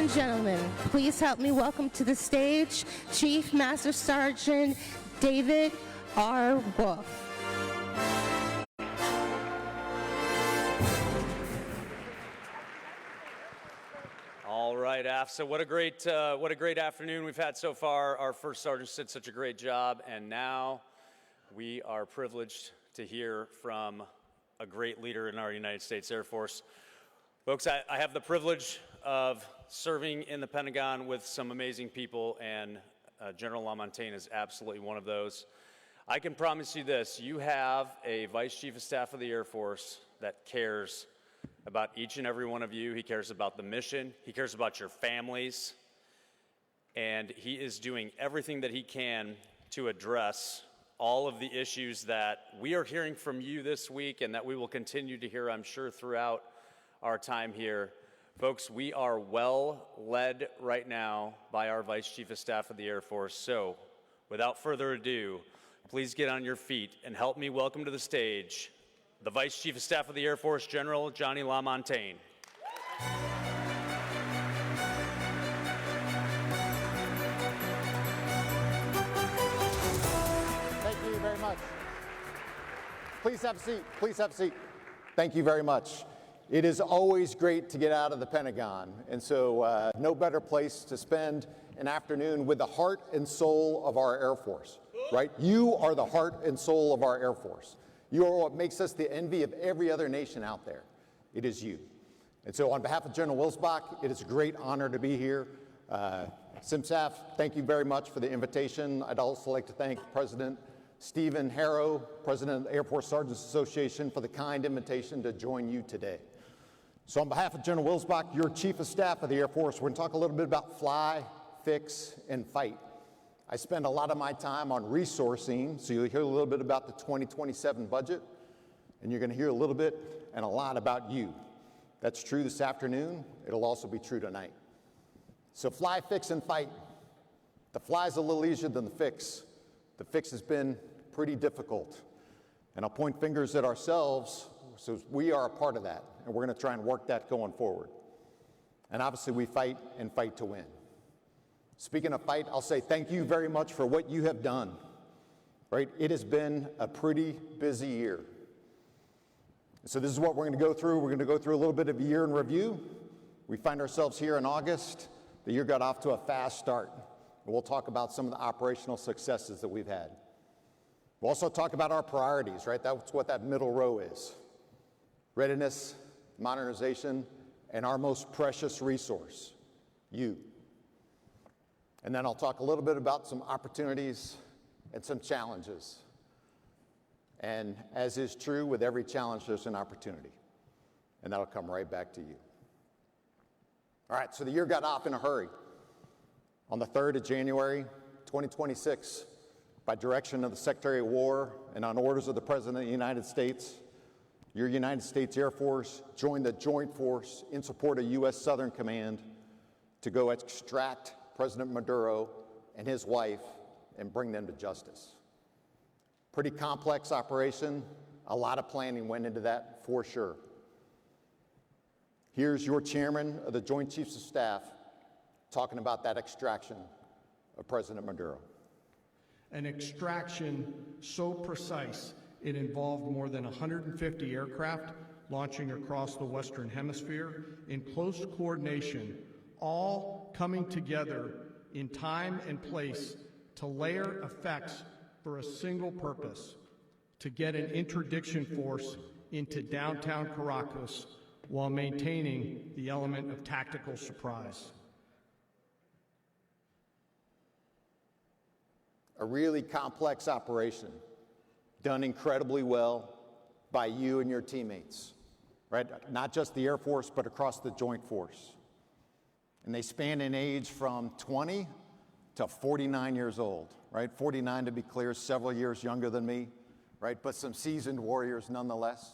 and gentlemen, please help me welcome to the stage Chief Master Sergeant David R. Wolf. All right, AFSA, what a great afternoon we've had so far. Our first sergeant did such a great job, and now we are privileged to hear from a great leader in our United States Air Force. Folks, I have the privilege of serving in the Pentagon with some amazing people, and General Lamontagne is absolutely one of those. I can promise you this, you have a Vice Chief of Staff of the Air Force that cares about each and every one of you. He cares about the mission. He cares about your families. And he is doing everything that he can to address all of the issues that we are hearing from you this week and that we will continue to hear, I'm sure, throughout our time here. Folks, we are well led right now by our Vice Chief of Staff of the Air Force. So, without further ado, please get on your feet and help me welcome to the stage the Vice Chief of Staff of the Air Force, General Johnny Lamontagne. Thank you very much. Please have a seat. Please have a seat. Thank you very much. It is always great to get out of the Pentagon, and so no better place to spend an afternoon with the heart and soul of our Air Force, right? You are the heart and soul of our Air Force. You are what makes us the envy of every other nation out there. It is you. And so on behalf of General Wilsbach, it is a great honor to be here. SimSAF, thank you very much for the invitation. I'd also like to thank President Stephen Harrow, President of the Air Force Sergeants Association, for the kind invitation to join you today. So on behalf of General Wilsbach, your Chief of Staff of the Air Force, we're going to talk a little bit about fly, fix, and fight. I spend a lot of my time on resourcing, so you'll hear a little bit about the 2027 budget, and you're going to hear a little bit and a lot about you. That's true this afternoon. It'll also be true tonight. So fly, fix, and fight. The fly's a little easier than the fix. The fix has been pretty difficult. And I'll point fingers at ourselves, so we are a part of that, and we're going to try and work that going forward. And obviously we fight and fight to win. Speaking of fight, I'll say thank you very much for what you have done, right? It has been a pretty busy year. So this is what we're going to go through. We're going to go through a little bit of a year in review. We find ourselves here in August. The year got off to a fast start. And we'll talk about some of the operational successes that we've had. We'll also talk about our priorities, right? That's what that middle row is. Readiness, modernization, and our most precious resource, you. And then I'll talk a little bit about some opportunities and some challenges. And as is true with every challenge, there's an opportunity. And that'll come right back to you. All right, so the year got off in a hurry. On the 3rd of January, 2026, by direction of the Secretary of War and on orders of the President of the United States, your United States Air Force joined the Joint Force in support of U.S. Southern Command to go extract President Maduro and his wife and bring them to justice. Pretty complex operation. A lot of planning went into that for sure. Here's your chairman of the Joint Chiefs of Staff talking about that extraction of President Maduro. An extraction so precise, it involved more than 150 aircraft launching across the Western Hemisphere in close coordination, all coming together in time and place to layer effects for a single purpose, to get an interdiction force into downtown Caracas while maintaining the element of tactical surprise. A really complex operation, done incredibly well by you and your teammates, right? Not just the Air Force, but across the Joint Force. And they span in age from 20 to 49 years old, right? 49 to be clear, several years younger than me, right? But some seasoned warriors nonetheless.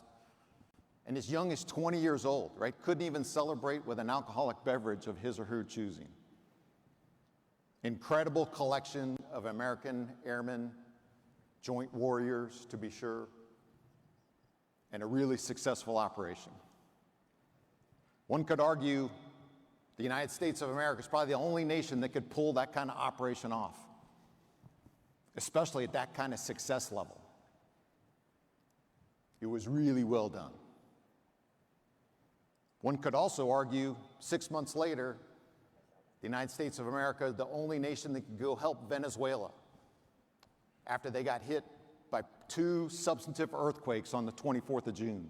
And as young as 20 years old, right? Couldn't even celebrate with an alcoholic beverage of his or her choosing. Incredible collection of American airmen, joint warriors to be sure, and a really successful operation. One could argue The United States of America is probably the only nation that could pull that kind of operation off, especially at that kind of success level. It was really well done. One could also argue 6 months later, the United States of America is the only nation that could go help Venezuela after they got hit by 2 substantive earthquakes on the 24th of June,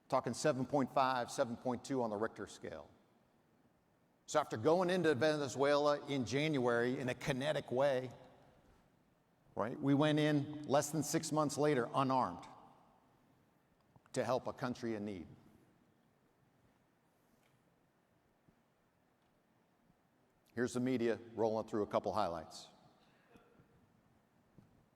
talking 7.5, 7.2 on the Richter scale. So after going into Venezuela in January in a kinetic way, right, we went in less than 6 months later unarmed to help a country in need. Here's the media rolling through a couple highlights.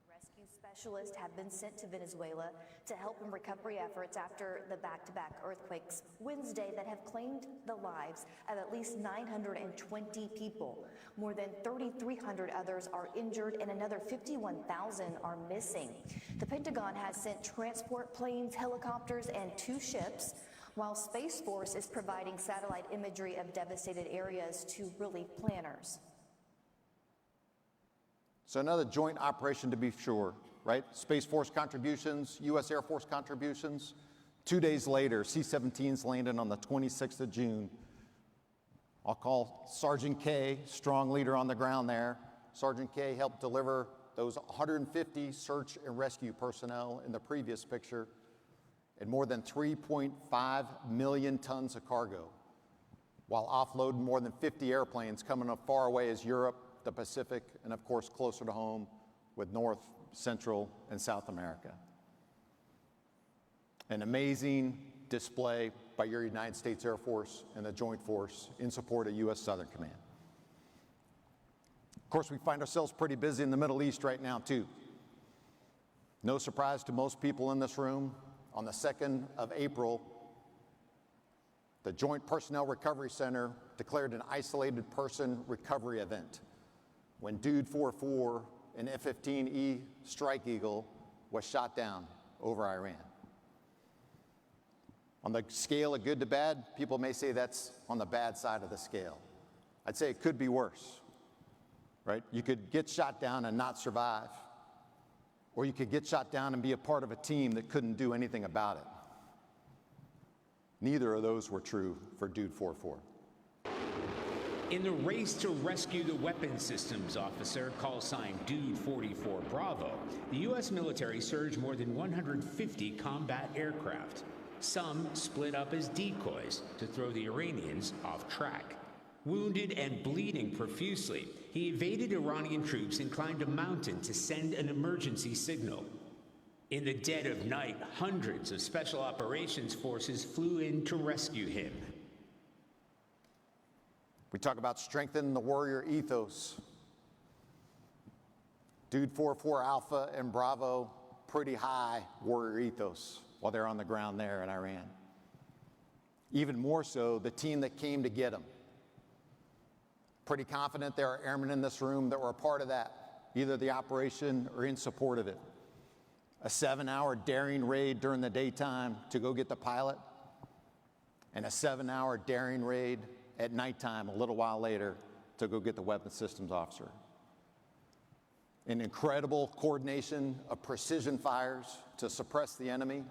Rescue specialists have been sent to Venezuela to help in recovery efforts after the back-to-back earthquakes Wednesday that have claimed the lives of at least 920 people. More than 3,300 others are injured and another 51,000 are missing. The Pentagon has sent transport planes, helicopters, and 2 ships, while Space Force is providing satellite imagery of devastated areas to relief planners. So another joint operation to be sure, right? Space Force contributions, U.S. Air Force contributions. 2 days later, C-17s landed on the 26th of June. I'll call Sergeant K, strong leader on the ground there. Sergeant K helped deliver those 150 search and rescue personnel in the previous picture and more than 3.5 million tons of cargo, while offloading more than 50 airplanes coming as far away as Europe, the Pacific, and of course closer to home with North, Central, and South America. An amazing display by your United States Air Force and the Joint Force in support of U.S. Southern Command. Of course, we find ourselves pretty busy in the Middle East right now, too. No surprise to most people in this room, on the 2nd of April, the Joint Personnel Recovery Center declared an isolated person recovery event when Dude 44, an F-15E Strike Eagle, was shot down over Iran. On the scale of good to bad, people may say that's on the bad side of the scale. I'd say it could be worse, right? You could get shot down and not survive, or you could get shot down and be a part of a team that couldn't do anything about it. Neither of those were true for Dude 44. In the race to rescue the weapons systems officer, call sign Dude 44 Bravo, the U.S. military surged more than 150 combat aircraft. Some split up as decoys to throw the Iranians off track. Wounded and bleeding profusely, he evaded Iranian troops and climbed a mountain to send an emergency signal. In the dead of night, hundreds of special operations forces flew in to rescue him. We talk about strengthening the warrior ethos. Dude 44 Alpha and Bravo, pretty high warrior ethos while they're on the ground there in Iran. Even more so, the team that came to get them. Pretty confident there are airmen in this room that were a part of that, either the operation or in support of it. A 7-hour daring raid during the daytime to go get the pilot, and a 7-hour daring raid at nighttime a little while later to go get the weapons systems officer. An incredible coordination of precision fires to suppress the enemy.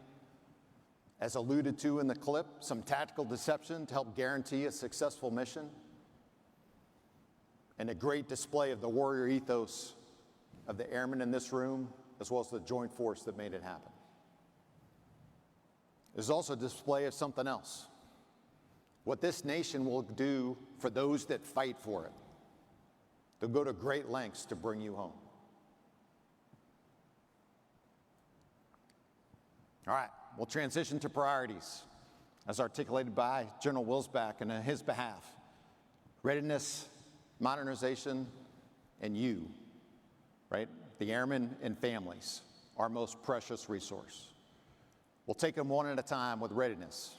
As alluded to in the clip, some tactical deception to help guarantee a successful mission. And a great display of the warrior ethos of the airmen in this room, as well as the joint force that made it happen. There's also a display of something else. What this nation will do for those that fight for it. They'll go to great lengths to bring you home. All right, we'll transition to priorities, as articulated by General Wilsback and on his behalf. Readiness, modernization, and you, right? The airmen and families, our most precious resource. We'll take them one at a time with readiness.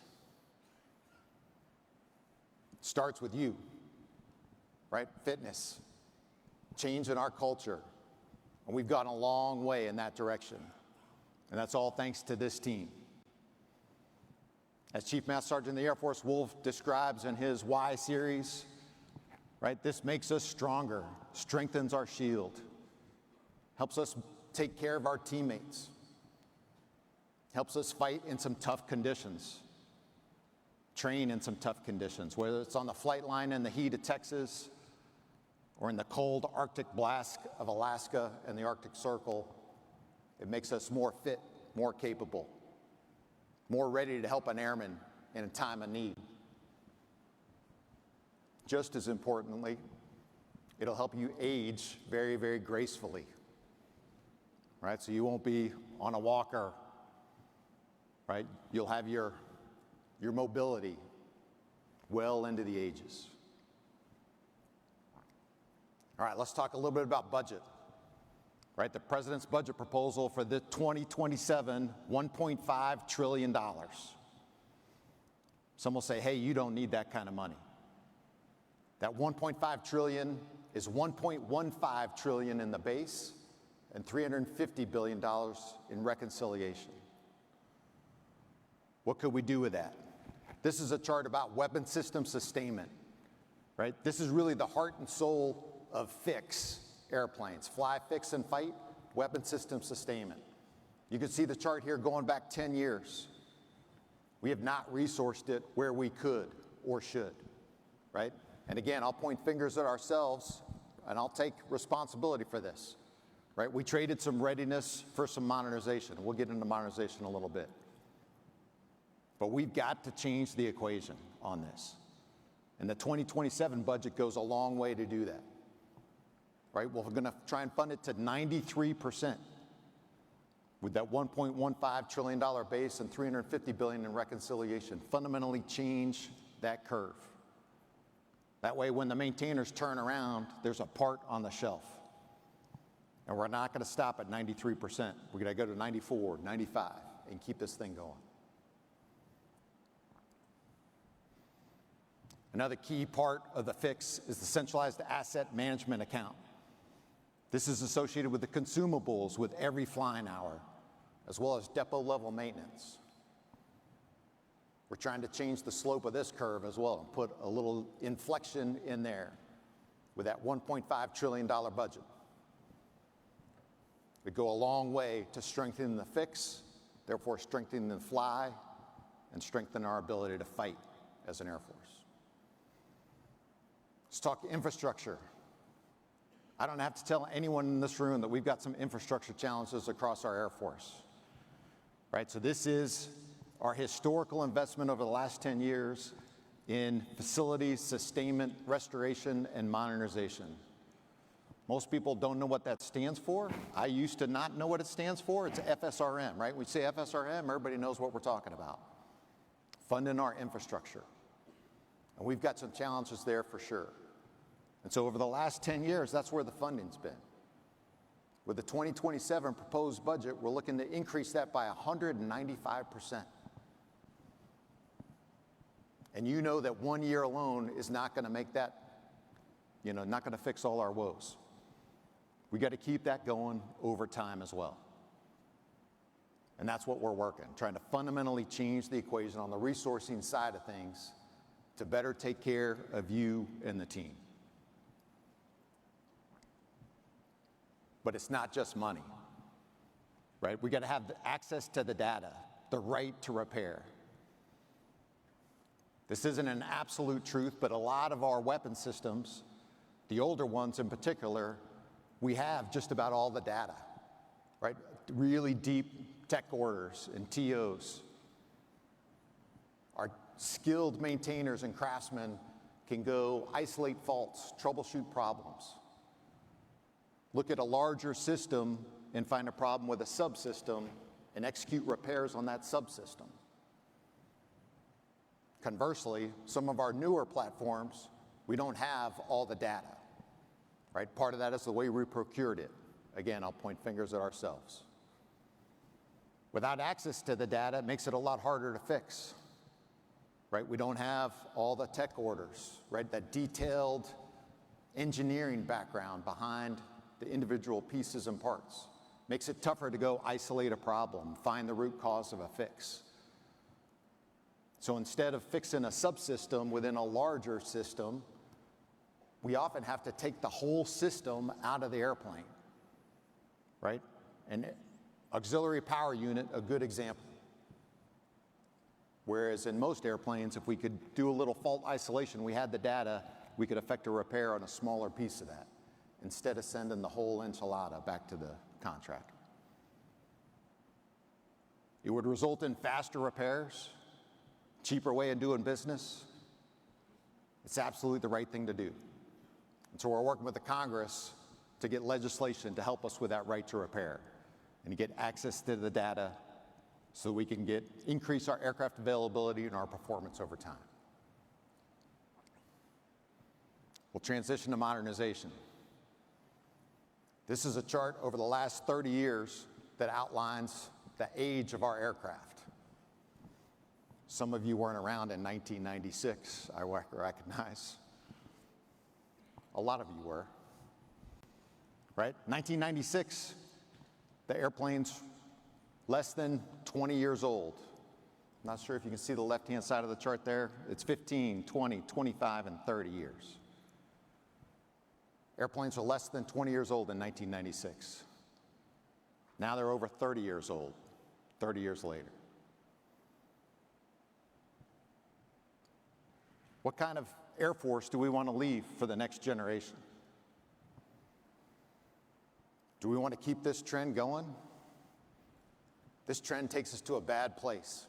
It starts with you, right? Fitness, change in our culture. And we've gotten a long way in that direction. And that's all thanks to this team. As Chief Master Sergeant of the Air Force, Wolf describes in his Y series, right, this makes us stronger, strengthens our shield, helps us take care of our teammates, helps us fight in some tough conditions, train in some tough conditions, whether it's on the flight line in the heat of Texas or in the cold Arctic blast of Alaska and the Arctic Circle. It makes us more fit, more capable, more ready to help an airman in a time of need. Just as importantly, it'll help you age very, very gracefully, right? So you won't be on a walker, right? You'll have your mobility well into the ages. All right, let's talk a little bit about budget. Right, the president's budget proposal for the 2027, $1.5 trillion. Some will say, hey, you don't need that kind of money. That $1.5 trillion is $1.15 trillion in the base and $350 billion in reconciliation. What could we do with that? This is a chart about weapon system sustainment, right? This is really the heart and soul of FIX airplanes. Fly, fix, and fight, weapon system sustainment. You can see the chart here going back 10 years. We have not resourced it where we could or should, right? And again, I'll point fingers at ourselves, and I'll take responsibility for this, right? We traded some readiness for some modernization. We'll get into modernization a little bit. But we've got to change the equation on this. And the 2027 budget goes a long way to do that. Right, well, we're going to try and fund it to 93% with that $1.15 trillion base and $350 billion in reconciliation. Fundamentally change that curve. That way, when the maintainers turn around, there's a part on the shelf. And we're not going to stop at 93%. We're going to go to 94, 95, and keep this thing going. Another key part of the fix is the centralized asset management account. This is associated with the consumables with every flying hour, as well as depot level maintenance. We're trying to change the slope of this curve as well and put a little inflection in there with that $1.5 trillion budget. It'd go a long way to strengthen the fix, therefore strengthening the fly, and strengthen our ability to fight as an Air Force. Let's talk infrastructure. I don't have to tell anyone in this room that we've got some infrastructure challenges across our Air Force, right? So this is our historical investment over the last 10 years in facilities, sustainment, restoration, and modernization. Most people don't know what that stands for. I used to not know what it stands for. It's FSRM, right? We say FSRM, everybody knows what we're talking about. Funding our infrastructure. And we've got some challenges there for sure. And so over the last 10 years, that's where the funding's been. With the 2027 proposed budget, we're looking to increase that by 195%. And you know that 1 year alone is not going to make that, not going to fix all our woes. We got to keep that going over time as well. And that's what we're working, trying to fundamentally change the equation on the resourcing side of things to better take care of you and the team. But it's not just money, right? We got to have access to the data, the right to repair. This isn't an absolute truth, but a lot of our weapon systems, the older ones in particular, we have just about all the data, right? Really deep tech orders and TOs. Our skilled maintainers and craftsmen can go isolate faults, troubleshoot problems. Look at a larger system and find a problem with a subsystem and execute repairs on that subsystem. Conversely, some of our newer platforms, we don't have all the data, right? Part of that is the way we procured it. Again, I'll point fingers at ourselves. Without access to the data, it makes it a lot harder to fix, right? We don't have all the tech orders, right? That detailed engineering background behind the individual pieces and parts. Makes it tougher to go isolate a problem, find the root cause of a fix. So instead of fixing a subsystem within a larger system, we often have to take the whole system out of the airplane, right? An auxiliary power unit, a good example. Whereas in most airplanes, if we could do a little fault isolation, we had the data, we could effect a repair on a smaller piece of that, instead of sending the whole enchilada back to the contractor. It would result in faster repairs, cheaper way of doing business. It's absolutely the right thing to do. And so we're working with the Congress to get legislation to help us with that right to repair and to get access to the data so we can increase our aircraft availability and our performance over time. We'll transition to modernization. This is a chart over the last 30 years that outlines the age of our aircraft. Some of you weren't around in 1996, I recognize. A lot of you were, right? 1996, the airplane's less than 20 years old. I'm not sure if you can see the left-hand side of the chart there. It's 15, 20, 25, and 30 years. Airplanes were less than 20 years old in 1996. Now they're over 30 years old, 30 years later. What kind of Air Force do we want to leave for the next generation? Do we want to keep this trend going? This trend takes us to a bad place.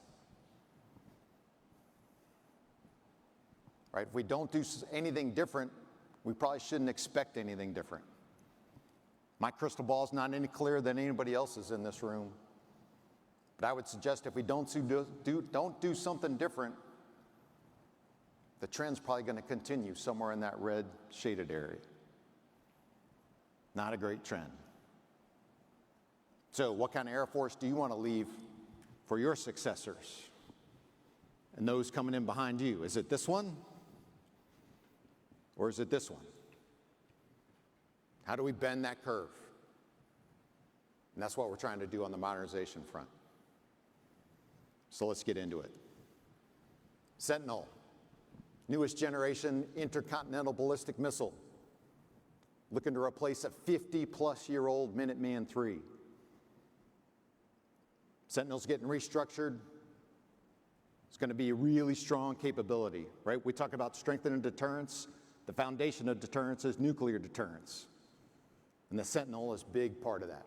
Right? If we don't do anything different, we probably shouldn't expect anything different. My crystal ball is not any clearer than anybody else's in this room. But I would suggest if we don't do something different, the trend's probably going to continue somewhere in that red shaded area. Not a great trend. So what kind of Air Force do you want to leave for your successors and those coming in behind you? Is it this one? Or is it this one? How do we bend that curve? And that's what we're trying to do on the modernization front. So let's get into it. Sentinel, newest generation intercontinental ballistic missile, looking to replace a 50-plus-year-old Minuteman III. Sentinel's getting restructured. It's going to be a really strong capability, right? We talk about strengthening deterrence. The foundation of deterrence is nuclear deterrence. And the Sentinel is a big part of that.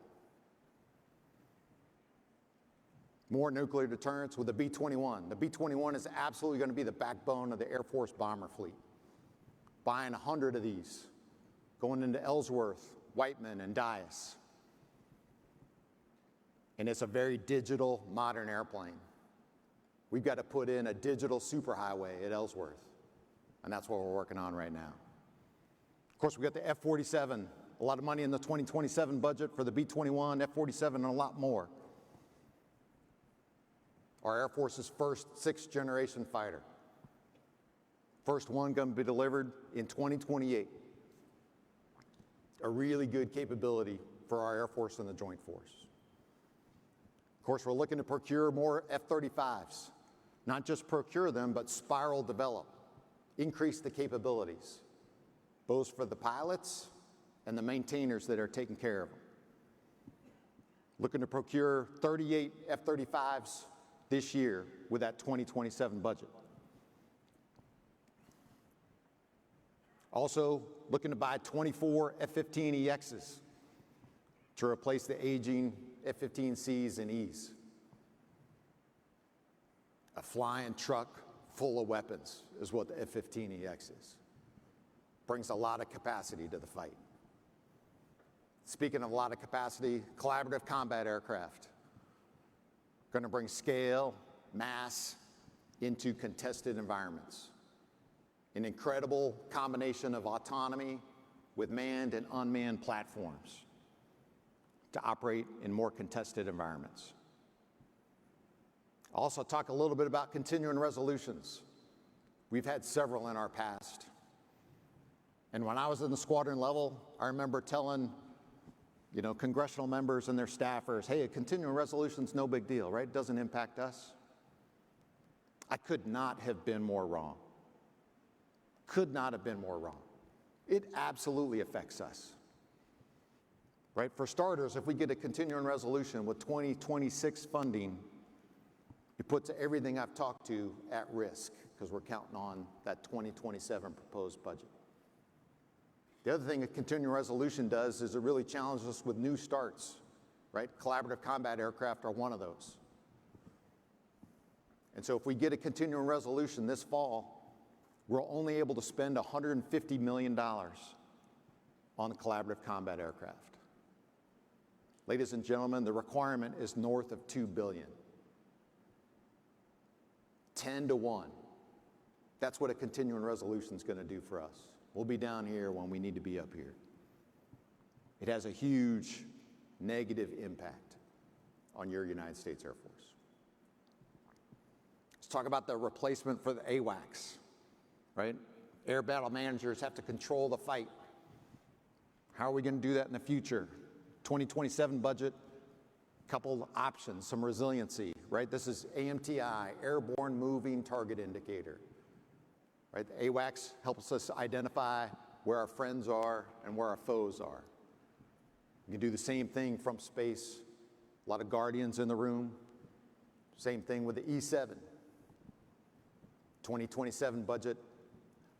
More nuclear deterrence with the B-21. The B-21 is absolutely going to be the backbone of the Air Force bomber fleet. Buying 100 of these, going into Ellsworth, Whiteman, and Dias. And it's a very digital, modern airplane. We've got to put in a digital superhighway at Ellsworth. And that's what we're working on right now. Of course, we got the F-47, a lot of money in the 2027 budget for the B-21, F-47, and a lot more. Our Air Force's first sixth-generation fighter. First one going to be delivered in 2028. A really good capability for our Air Force and the Joint Force. Of course, we're looking to procure more F-35s. Not just procure them, but spiral develop. Increase the capabilities, both for the pilots and the maintainers that are taking care of them. Looking to procure 38 F-35s this year with that 2027 budget. Also, looking to buy 24 F-15EXs to replace the aging F-15Cs and Es. A flying truck full of weapons is what the F-15EX is. Brings a lot of capacity to the fight. Speaking of a lot of capacity, collaborative combat aircraft. Going to bring scale, mass into contested environments. An incredible combination of autonomy with manned and unmanned platforms to operate in more contested environments. I'll also talk a little bit about continuing resolutions. We've had several in our past. And when I was in the squadron level, I remember telling congressional members and their staffers, hey, a continuing resolution's no big deal, right? It doesn't impact us. I could not have been more wrong. Could not have been more wrong. It absolutely affects us. Right? For starters, if we get a continuing resolution with 2026 funding, it puts everything I've talked to at risk because we're counting on that 2027 proposed budget. The other thing a continuing resolution does is it really challenges us with new starts, right? Collaborative combat aircraft are one of those. And so if we get a continuing resolution this fall, we're only able to spend $150 million on collaborative combat aircraft. Ladies and gentlemen, the requirement is north of $2 billion. 10 to 1. That's what a continuing resolution is going to do for us. We'll be down here when we need to be up here. It has a huge negative impact on your United States Air Force. Let's talk about the replacement for the AWACS, right? Air battle managers have to control the fight. How are we going to do that in the future? 2027 budget, couple options, some resiliency, right? This is AMTI, Airborne Moving Target Indicator, right? The AWACS helps us identify where our friends are and where our foes are. You can do the same thing from space. A lot of Guardians in the room. Same thing with the E7. 2027 budget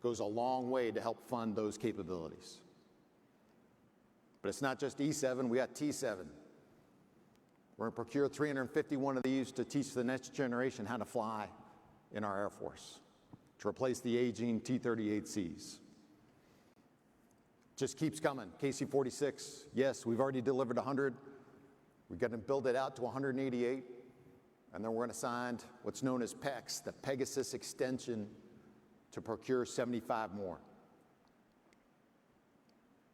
goes a long way to help fund those capabilities. But it's not just E7, we got T7. We're going to procure 351 of these to teach the next generation how to fly in our Air Force, to replace the aging T-38Cs. Just keeps coming. KC-46, yes, we've already delivered 100. We've got to build it out to 188. And then we're going to sign what's known as PECS, the Pegasus extension, to procure 75 more.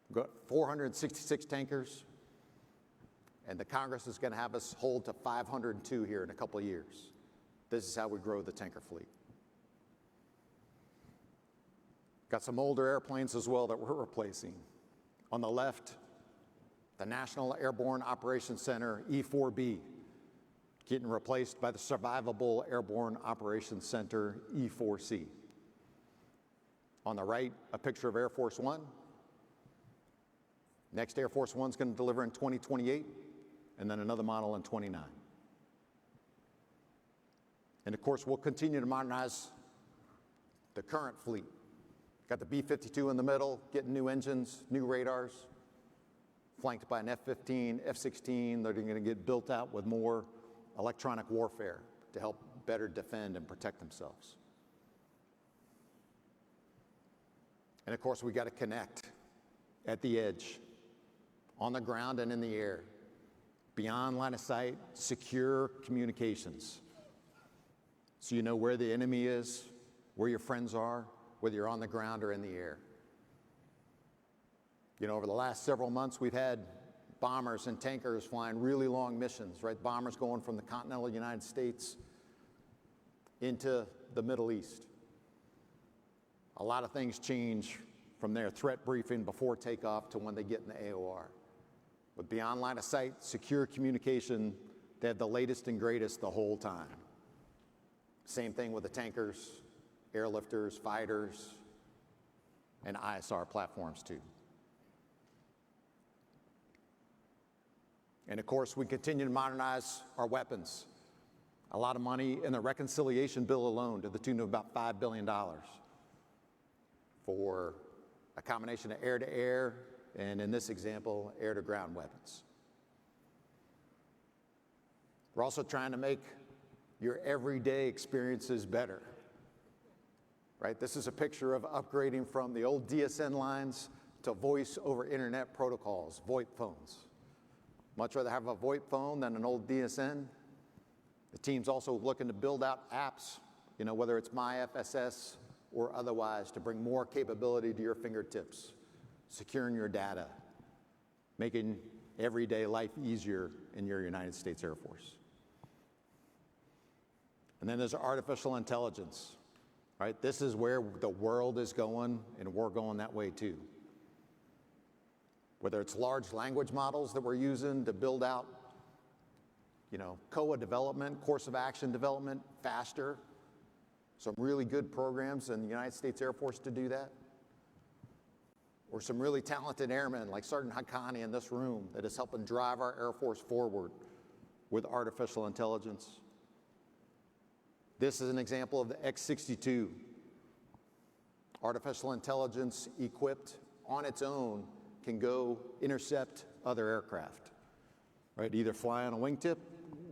We've got 466 tankers, and the Congress is going to have us hold to 502 here in a couple of years. This is how we grow the tanker fleet. Got some older airplanes as well that we're replacing. On the left, the National Airborne Operations Center, E-4B, getting replaced by the Survivable Airborne Operations Center, E-4C. On the right, a picture of Air Force One. Next Air Force One's going to deliver in 2028, and then another model in 29. And of course, we'll continue to modernize the current fleet. Got the B-52 in the middle, getting new engines, new radars, flanked by an F-15, F-16. They're going to get built out with more electronic warfare to help better defend and protect themselves. And of course, we got to connect at the edge, on the ground and in the air, beyond line of sight, secure communications. So you know where the enemy is, where your friends are, whether you're on the ground or in the air. You know, over the last several months, we've had bombers and tankers flying really long missions, right? Bombers going from the continental United States into the Middle East. A lot of things change from their threat briefing before takeoff to when they get in the AOR. But beyond line of sight, secure communication, they have the latest and greatest the whole time. Same thing with the tankers, airlifters, fighters, and ISR platforms too. And of course, we continue to modernize our weapons. A lot of money in the reconciliation bill alone to the tune of about $5 billion for a combination of air-to-air, and in this example, air-to-ground weapons. We're also trying to make your everyday experiences better, right? This is a picture of upgrading from the old DSN lines to voice over internet protocols, VoIP phones. Much rather have a VoIP phone than an old DSN. The team's also looking to build out apps, you know, whether it's MyFSS or otherwise, to bring more capability to your fingertips, securing your data, making everyday life easier in your United States Air Force. And then there's artificial intelligence, right? This is where the world is going, and we're going that way too. Whether it's large language models that we're using to build out, you know, COA development, course of action development faster, Some really good programs in the United States Air Force to do that. Or some really talented airmen like Sergeant Haqqani in this room that is helping drive our Air Force forward with artificial intelligence. This is an example of the X-62. Artificial intelligence equipped on its own can go intercept other aircraft, right? Either fly on a wingtip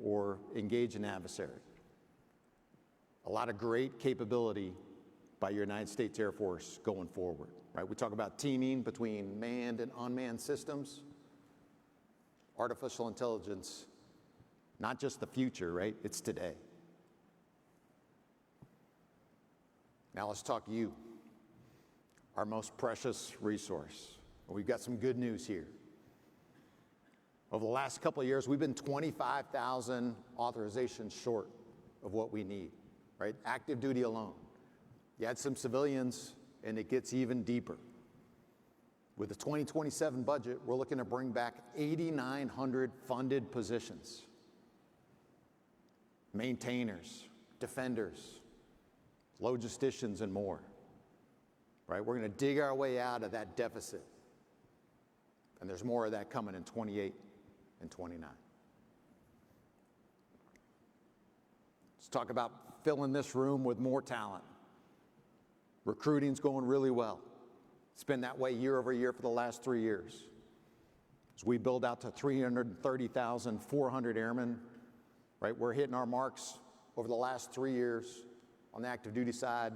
or engage an adversary. A lot of great capability by your United States Air Force going forward, right? We talk about teaming between manned and unmanned systems. Artificial intelligence, not just the future, right? It's today. Now let's talk you, our most precious resource. We've got some good news here. Over the last couple of years, we've been 25,000 authorizations short of what we need, right? Active duty alone. You add some civilians, and it gets even deeper. With the 2027 budget, we're looking to bring back 8,900 funded positions. Maintainers, defenders, logisticians, and more, right? We're going to dig our way out of that deficit. And there's more of that coming in 28 and 29. Let's talk about filling this room with more talent. Recruiting's going really well. It's been that way year over year for the last 3 years. As we build out to 330,400 airmen, right? We're hitting our marks over the last 3 years on the active duty side.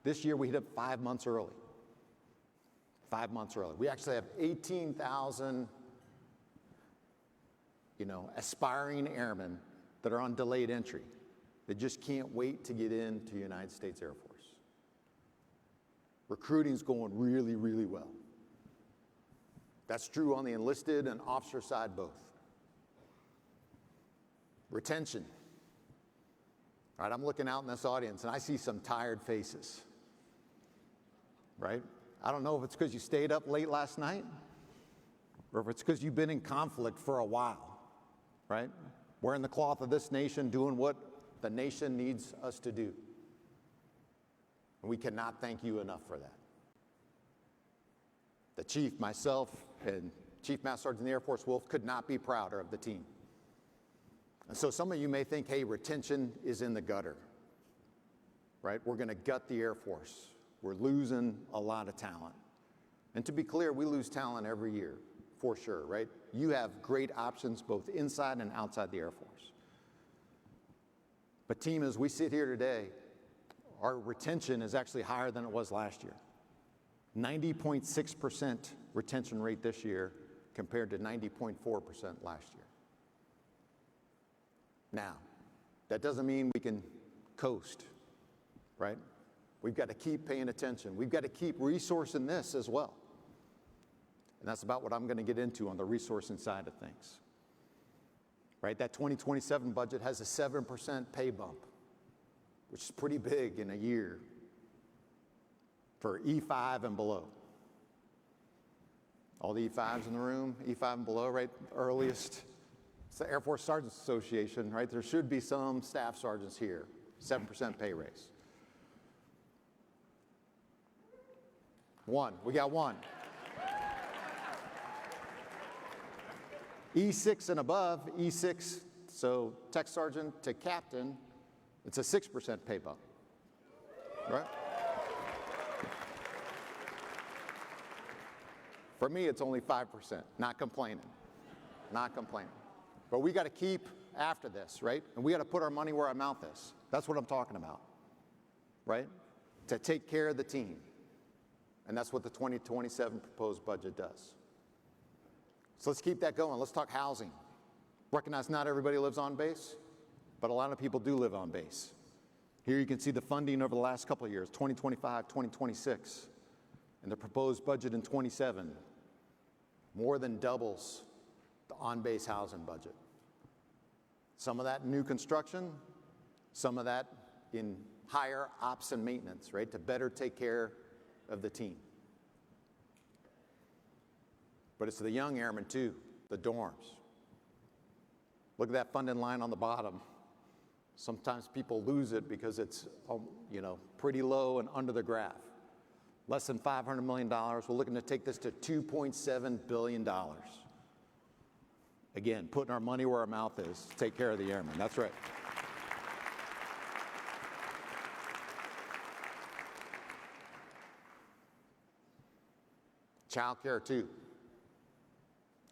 This year we hit it 5 months early. 5 months early. We actually have 18,000, aspiring airmen that are on delayed entry. They just can't wait to get into the United States Air Force. Recruiting's going really, really well. That's true on the enlisted and officer side both. Retention. All right, I'm looking out in this audience and I see some tired faces, right? I don't know if it's because you stayed up late last night or if it's because you've been in conflict for a while, right? Wearing the cloth of this nation, doing what the nation needs us to do. And we cannot thank you enough for that. The chief, myself, and Chief Master Sergeant of the Air Force Wolf could not be prouder of the team. And so some of you may think, hey, retention is in the gutter, right? We're going to gut the Air Force. We're losing a lot of talent. And to be clear, we lose talent every year, for sure, right? You have great options both inside and outside the Air Force. But team, as we sit here today, our retention is actually higher than it was last year. 90.6% retention rate this year compared to 90.4% last year. Now, that doesn't mean we can coast, right? We've got to keep paying attention. We've got to keep resourcing this as well. And that's about what I'm going to get into on the resourcing side of things. Right? That 2027 budget has a 7% pay bump, which is pretty big in a year for E5 and below. All the E5s in the room, E5 and below, right? Earliest. It's the Air Force Sergeants Association, right? There should be some staff sergeants here. 7% pay raise. One. We got one. E6 and above, E6, so tech sergeant to captain, it's a 6% pay bump, right? For me, it's only 5%, not complaining, not complaining. But we got to keep after this, right? And we got to put our money where our mouth is. That's what I'm talking about, right? To take care of the team. And that's what the 2027 proposed budget does. So let's keep that going. Let's talk housing. Recognize not everybody lives on base, but a lot of people do live on base. Here you can see the funding over the last couple of years, 2025, 2026, and the proposed budget in 27 more than doubles the on-base housing budget. Some of that in new construction, some of that in higher ops and maintenance, right, to better take care of the team. But it's the young airmen too, the dorms. Look at that funding line on the bottom. Sometimes people lose it because it's, pretty low and under the graph. Less than $500 million. We're looking to take this to $2.7 billion. Again, putting our money where our mouth is. Take care of the airmen. That's right. Child care, too.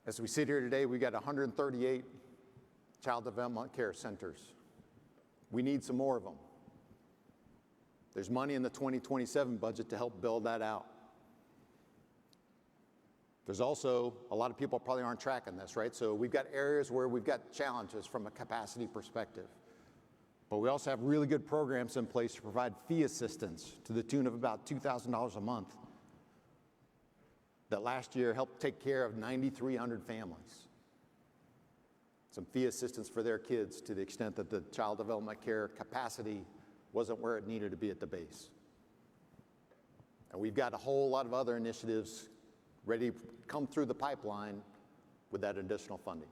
As we sit here today, we've got 138 child development care centers. We need some more of them. There's money in the 2027 budget to help build that out. There's also, a lot of people probably aren't tracking this, right? So we've got areas where we've got challenges from a capacity perspective. But we also have really good programs in place to provide fee assistance to the tune of about $2,000 a month that last year helped take care of 9,300 families. Some fee assistance for their kids to the extent that the child development care capacity wasn't where it needed to be at the base. And we've got a whole lot of other initiatives ready to come through the pipeline with that additional funding.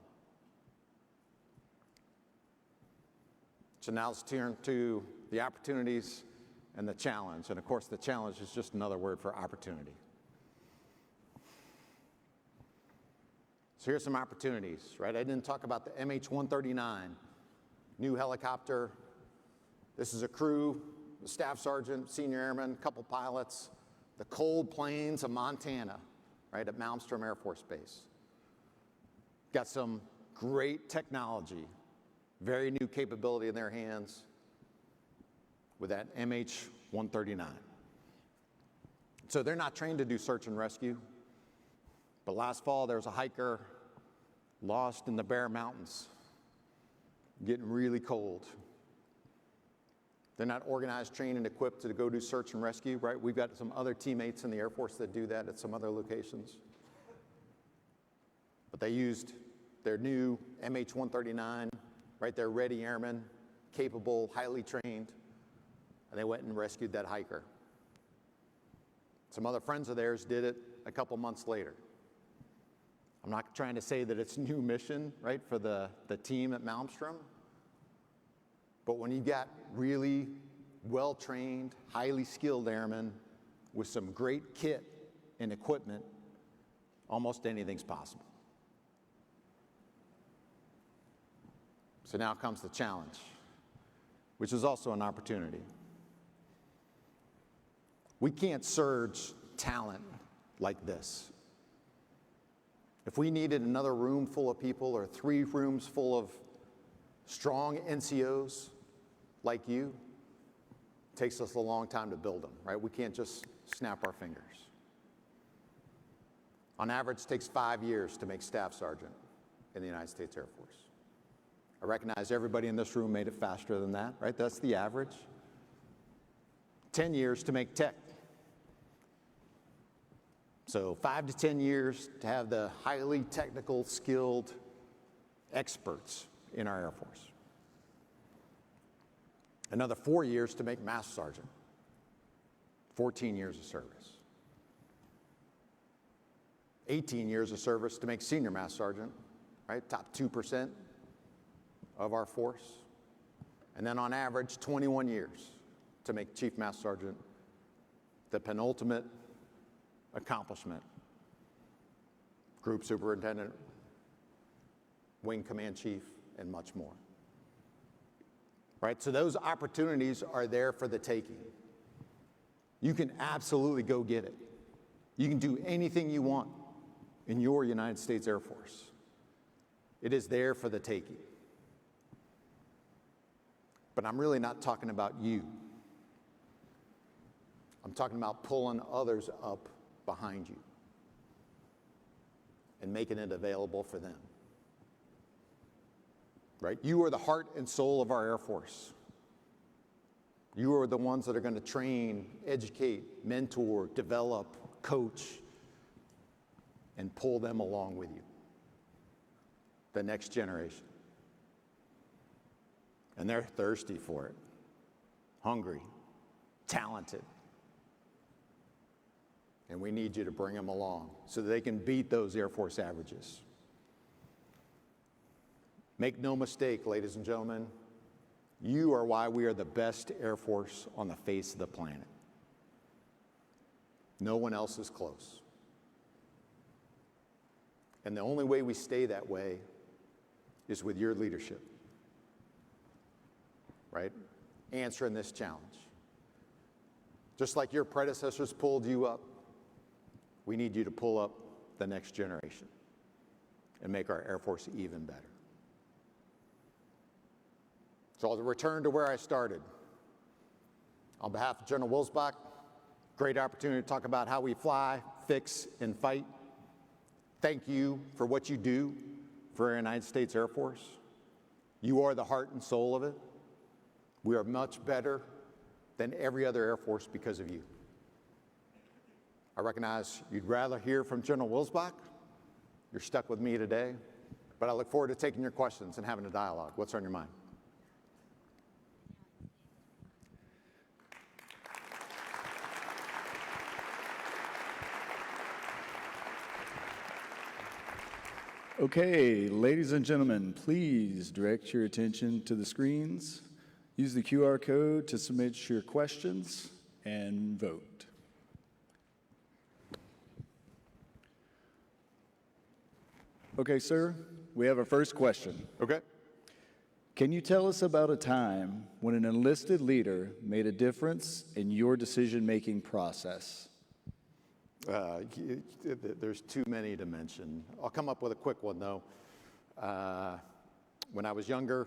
So now let's turn to the opportunities and the challenge. And of course, the challenge is just another word for opportunity. So here's some opportunities, right? I didn't talk about the MH-139, new helicopter. This is a crew, a staff sergeant, senior airman, a couple pilots, the cold plains of Montana, right, at Malmstrom Air Force Base. Got some great technology, very new capability in their hands with that MH-139. So they're not trained to do search and rescue, but last fall there was a hiker lost in the Bear Mountains, getting really cold. They're not organized, trained, and equipped to go do search and rescue, right? We've got some other teammates in the Air Force that do that at some other locations. But they used their new MH-139, right? They're ready airmen, capable, highly trained, and they went and rescued that hiker. Some other friends of theirs did it a couple months later. I'm not trying to say that it's a new mission, right, for the team at Malmstrom, but when you got really well-trained, highly skilled airmen with some great kit and equipment, almost anything's possible. So now comes the challenge, which is also an opportunity. We can't surge talent like this. If we needed another room full of people or 3 rooms full of strong NCOs like you, it takes us a long time to build them, right? We can't just snap our fingers. On average, it takes 5 years to make staff sergeant in the United States Air Force. I recognize everybody in this room made it faster than that, right? That's the average. 10 years to make tech. So 5 to 10 years to have the highly technical, skilled experts in our Air Force. Another 4 years to make Master Sergeant. 14 years of service. 18 years of service to make Senior Master Sergeant, right? Top 2% of our force. And then on average, 21 years to make Chief Master Sergeant, the penultimate accomplishment. Group Superintendent, Wing Command Chief, and much more. Right, so those opportunities are there for the taking. You can absolutely go get it. You can do anything you want in your United States Air Force. It is there for the taking. But I'm really not talking about you. I'm talking about pulling others up behind you and making it available for them. Right? You are the heart and soul of our Air Force. You are the ones that are going to train, educate, mentor, develop, coach, and pull them along with you. The next generation. And they're thirsty for it, hungry, talented. And we need you to bring them along so that they can beat those Air Force averages. Make no mistake, ladies and gentlemen, You are why we are the best Air Force on the face of the planet. No one else is close. And the only way we stay that way is with your leadership, right? Answering this challenge. Just like your predecessors pulled you up, we need you to pull up the next generation and make our Air Force even better. So I'll return to where I started. On behalf of General Wilsbach, great opportunity to talk about how we fly, fix, and fight. Thank you for what you do for our United States Air Force. You are the heart and soul of it. We are much better than every other Air Force because of you. I recognize you'd rather hear from General Wilsbach. You're stuck with me today, but I look forward to taking your questions and having a dialogue. What's on your mind? Okay, ladies and gentlemen, please direct your attention to the screens. Use the QR code to submit your questions and vote. Okay, sir, we have our first question. Okay. Can you tell us about a time when an enlisted leader made a difference in your decision-making process? There's too many to mention. I'll come up with a quick one, though. When I was younger,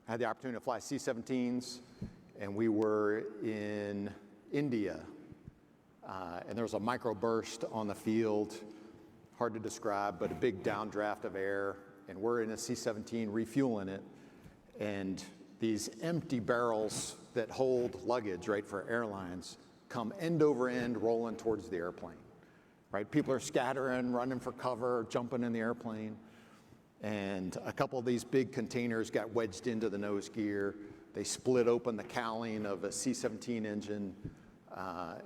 I had the opportunity to fly C-17s, and we were in India, and there was a microburst on the field, hard to describe, but a big downdraft of air, and we're in a C-17 refueling it, and these empty barrels that hold luggage, right, for airlines, come end over end rolling towards the airplane. Right? People are scattering, running for cover, jumping in the airplane. And a couple of these big containers got wedged into the nose gear. They split open the cowling of a C-17 engine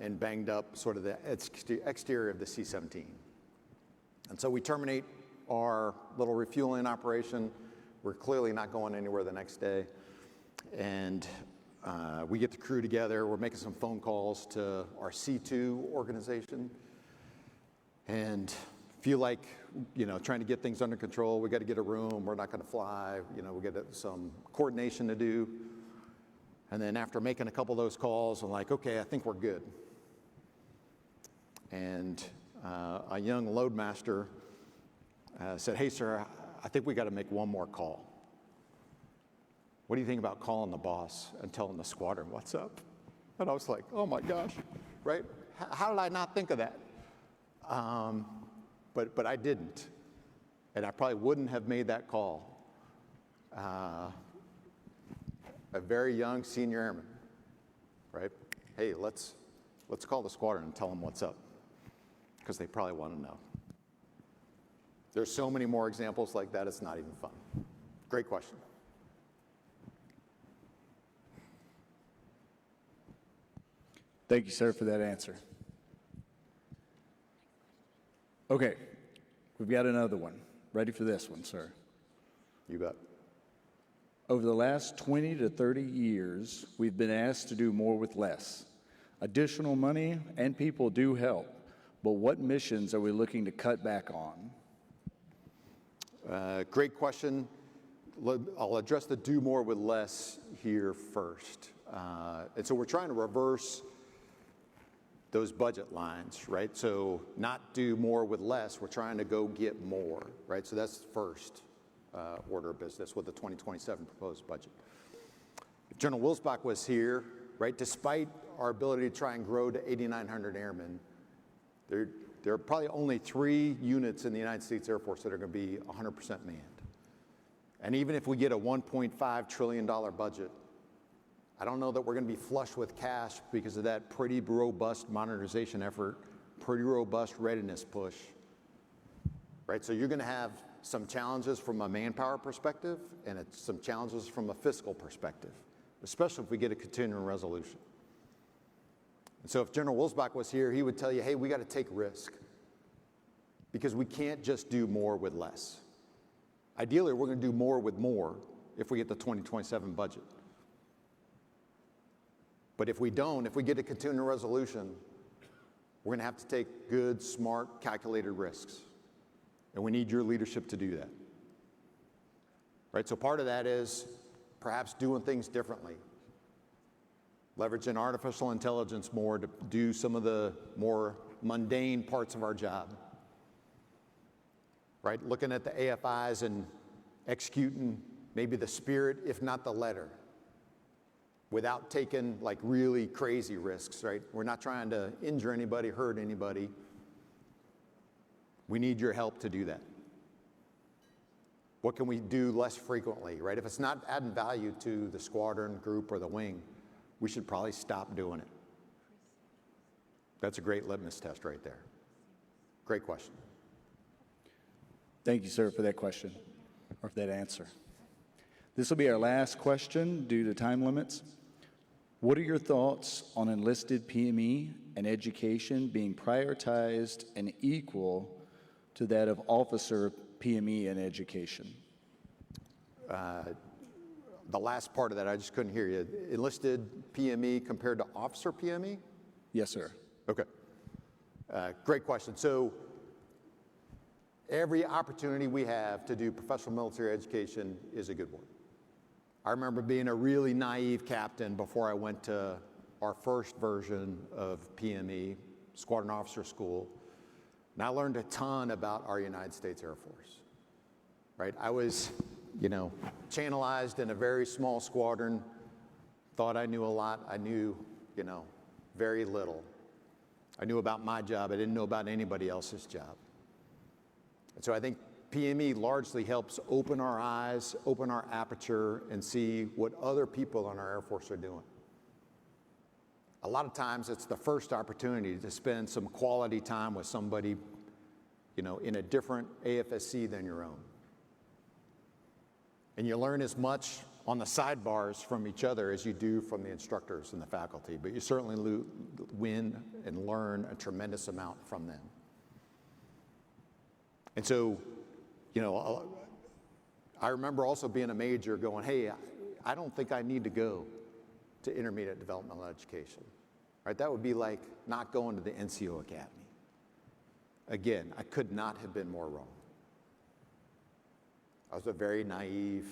and banged up sort of the exterior of the C-17. And so we terminate our little refueling operation. We're clearly not going anywhere the next day. And we get the crew together. We're making some phone calls to our C2 organization. And feel like, trying to get things under control. We got to get a room. We're not going to fly. We got some coordination to do. And then after making a couple of those calls, I'm like, okay, I think we're good. And a young loadmaster said, hey, sir, I think we got to make one more call. What do you think about calling the boss and telling the squadron what's up? And I was like, oh my gosh, right? How did I not think of that? But I didn't, and I probably wouldn't have made that call. A very young senior airman, right? Hey, let's call the squadron and tell them what's up, because they probably want to know. There's so many more examples like that, it's not even fun. Great question. Thank you, sir, for that answer. Okay, we've got another one. Ready for this one, sir? You bet. Over the last 20 to 30 years, we've been asked to do more with less. Additional money and people do help, but what missions are we looking to cut back on? Great question. I'll address the do more with less here first. And so we're trying to reverse those budget lines, right? So not do more with less, we're trying to go get more, right? So that's the first order of business with the 2027 proposed budget. If General Wilsbach was here, right, despite our ability to try and grow to 8,900 airmen, there are probably only 3 units in the United States Air Force that are going to be 100% manned. And even if we get a $1.5 trillion budget, I don't know that we're going to be flush with cash because of that pretty robust modernization effort, pretty robust readiness push, right? So you're going to have some challenges from a manpower perspective and some challenges from a fiscal perspective, especially if we get a continuing resolution. And so if General Wilsbach was here, he would tell you, hey, we got to take risk because we can't just do more with less. Ideally, we're going to do more with more if we get the 2027 budget. But if we don't, if we get a continuing resolution, we're going to have to take good, smart, calculated risks. And we need your leadership to do that. Right? So part of that is perhaps doing things differently. Leveraging artificial intelligence more to do some of the more mundane parts of our job. Right? Looking at the AFIs and executing maybe the spirit, if not the letter, without taking like really crazy risks, right? We're not trying to injure anybody, hurt anybody. We need your help to do that. What can we do less frequently, right? If it's not adding value to the squadron, group, or the wing, we should probably stop doing it. That's a great litmus test right there. Great question. Thank you, sir, for that question, or for that answer. This will be our last question due to time limits. What are your thoughts on enlisted PME and education being prioritized and equal to that of officer PME and education? The last part of that, I just couldn't hear you. Enlisted PME compared to officer PME? Yes, sir. Okay. Great question. So every opportunity we have to do professional military education is a good one. I remember being a really naive captain before I went to our first version of PME, Squadron Officer School, and I learned a ton about our United States Air Force, right? I was, channelized in a very small squadron, thought I knew a lot. I knew, very little. I knew about my job. I didn't know about anybody else's job. And so I think PME largely helps open our eyes, open our aperture, and see what other people in our Air Force are doing. A lot of times it's the first opportunity to spend some quality time with somebody, in a different AFSC than your own. And you learn as much on the sidebars from each other as you do from the instructors and the faculty, but you certainly win and learn a tremendous amount from them. And so, I remember also being a major going, hey, I don't think I need to go to intermediate developmental education, right? That would be like not going to the NCO Academy. Again, I could not have been more wrong. I was a very naive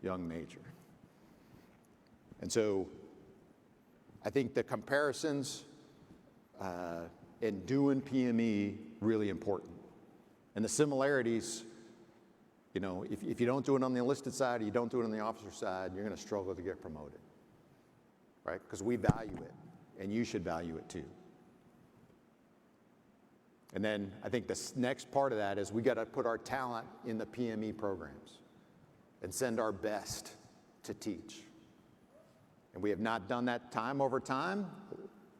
young major. And so I think the comparisons in doing PME really important. And the similarities, if you don't do it on the enlisted side or you don't do it on the officer side, you're going to struggle to get promoted, right? Because we value it, and you should value it too. And then I think the next part of that is we got to put our talent in the PME programs and send our best to teach. And we have not done that time over time.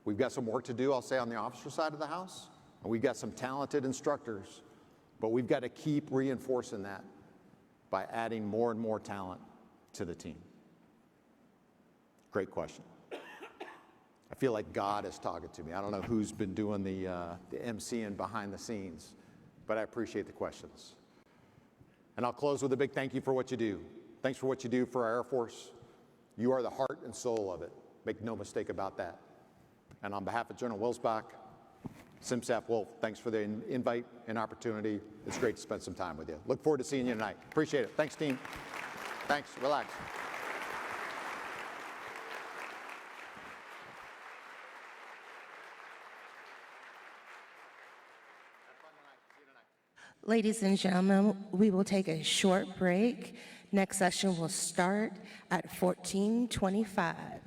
We've got some work to do, I'll say, on the officer side of the house. And we've got some talented instructors, but we've got to keep reinforcing that by adding more and more talent to the team. Great question. I feel like God is talking to me. I don't know who's been doing the emceeing behind the scenes, but I appreciate the questions. And I'll close with a big thank you for what you do. Thanks for what you do for our Air Force. You are the heart and soul of it. Make no mistake about that. And on behalf of General Wilsbach, SimSAF Wolf, thanks for the invite and opportunity. It's great to spend some time with you. Look forward to seeing you tonight. Appreciate it. Thanks, team. Thanks. Relax. Ladies and gentlemen, we will take a short break. Next session will start at 14:25.